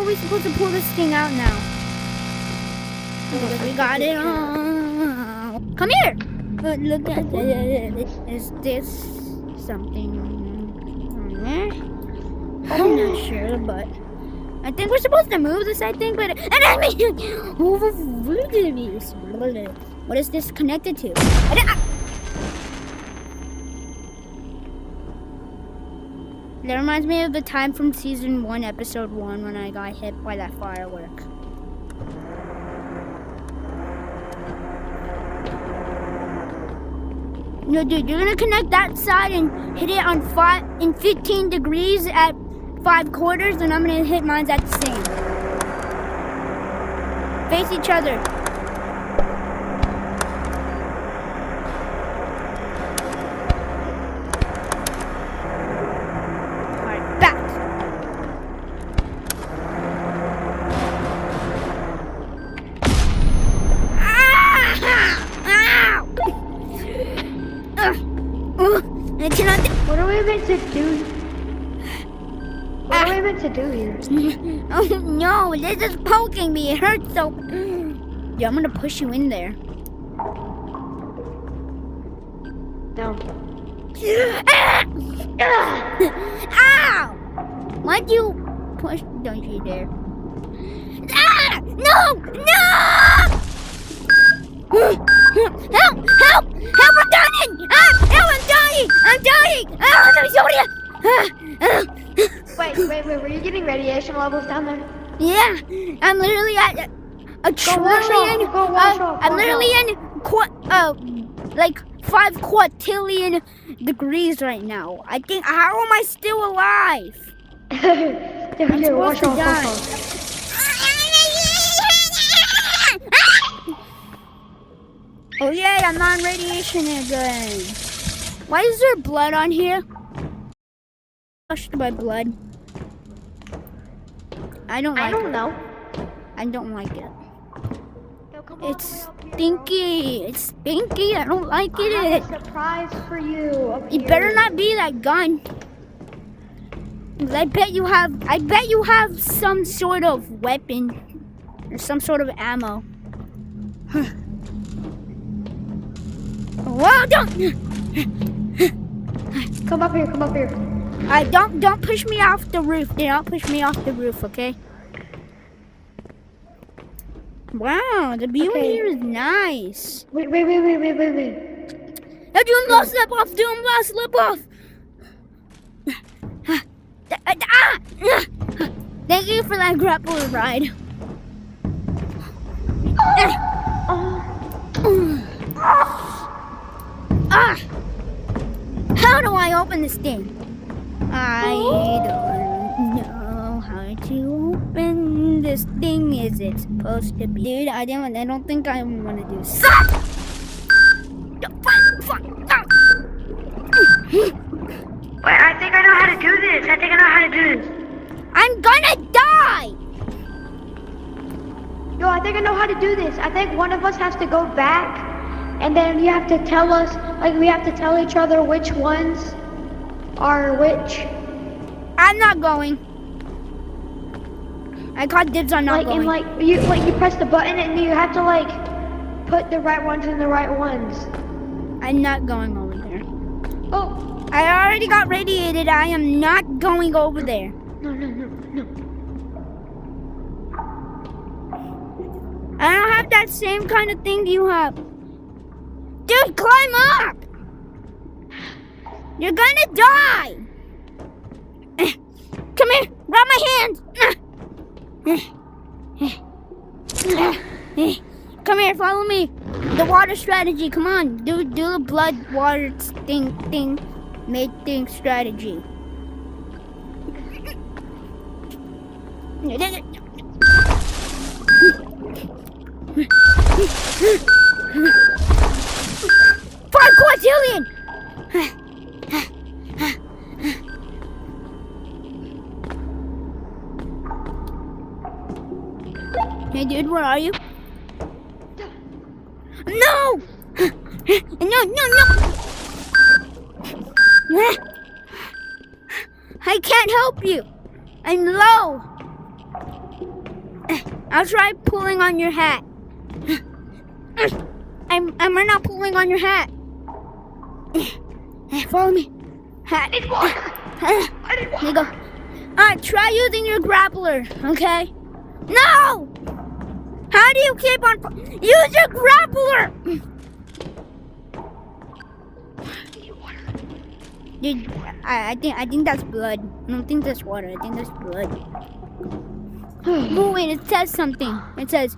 are we supposed to pull this thing out now? We got it on. Come here! Look at this. Is this something on there? I'm not sure, but I think we're supposed to move this, I think, but what is this connected to? That reminds me of the time from season 1, episode 1, when I got hit by that firework. No, dude, you're gonna connect that side and hit it on 15 degrees at 5/4, and I'm gonna hit mine at the same. Face each other. Alright, back. I cannot. What are we meant to do? What are we meant to do here? Oh no, this is poking me. It hurts so. Yeah, I'm gonna push you in there. No. Ow! Why'd you push? Don't you dare. Ah! No! No! Help! Help! Help! I'm dying! Ah! Help! I'm dying! I'm dying! Ah! Let me show you! Wait, were you getting radiation levels down there? Yeah, I'm literally at a trillion. I'm literally in like 5 quadrillion degrees right now. I think. How am I still alive? I'm supposed to die. Oh yeah, I'm on radiation again. Why is there blood on here? Washed by blood. I don't like it. I don't like it. It's stinky. It's stinky. I don't like it. I have a surprise for you. It better not be that gun. 'Cause I bet you have some sort of weapon or some sort of ammo. Whoa! Don't. Come up here. Don't push me off the roof. Don't push me off the roof, okay? Wow, the view in here is nice. Wait. Now do not slip off. Do not slip off. Thank you for that grappler ride. How do I open this thing? I don't know how to open this thing. Is it supposed to be? Dude, I don't think I want to do this. Wait, I think I know how to do this. I'm gonna die! Yo, I think I know how to do this. I think one of us has to go back, and then you have to tell us, like, we have to tell each other which ones are which. I'm not going. I caught dibs on not going. And you press the button, and you have to like put the right ones in the right ones. I'm not going over there. Oh. I already got radiated. I am not going over there. No. I don't have that same kind of thing you have. Dude, climb up! You're gonna die! Come here, grab my hand! Come here, follow me. The water strategy, come on. Do the blood water thing. Make thing strategy. 5 quadrillion! Hey dude, where are you? No! No! I can't help you. I'm low. I'll try pulling on your hat. I'm not pulling on your hat. Follow me. Hat. I need water. I need Here you water. go. Alright, try using your grappler, okay? No! How do you keep on... Use your grappler! Dude, I think that's blood. I don't think that's water. I think that's blood. Oh, wait, it says something. It says...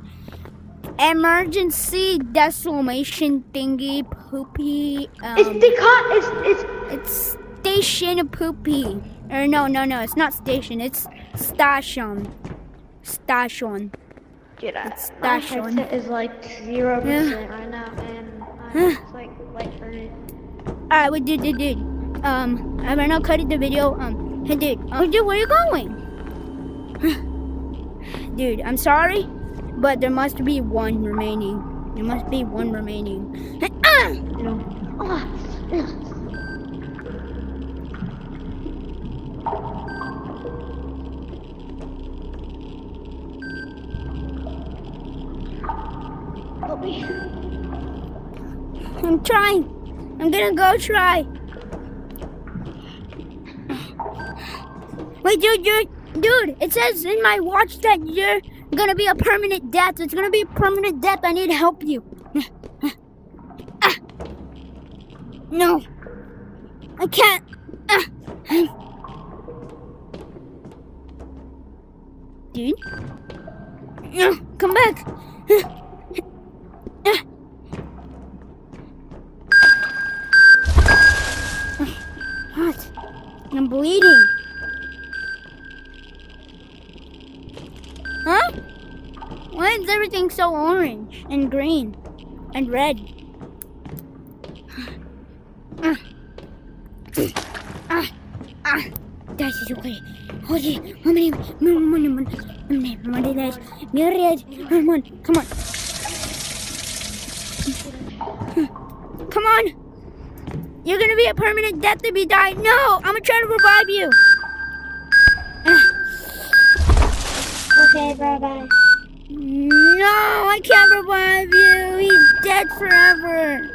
Emergency decimation thingy poopy. It's station poopy. Or no, it's not station. It's station. Station. Dude, It's my station. headset is like 0% right now, and it's like lighthearted. Alright, wait, dude. I'm not cutting the video. Hey, dude. Oh, dude, where are you going? Dude, I'm sorry, but there must be one remaining. There must be one remaining. Help me. I'm trying. I'm gonna go try. Wait, dude, it says in my watch that you're gonna be a permanent death. It's gonna be a permanent death. I need to help you. No. I can't. Dude? No, come back. What? I'm bleeding. Huh? Why is everything so orange and green and red? That is okay. Okay, come on. Come on. You're gonna be a permanent death if you die. No, I'm gonna try to revive you. Okay, bye-bye. No, I can't revive you. He's dead forever.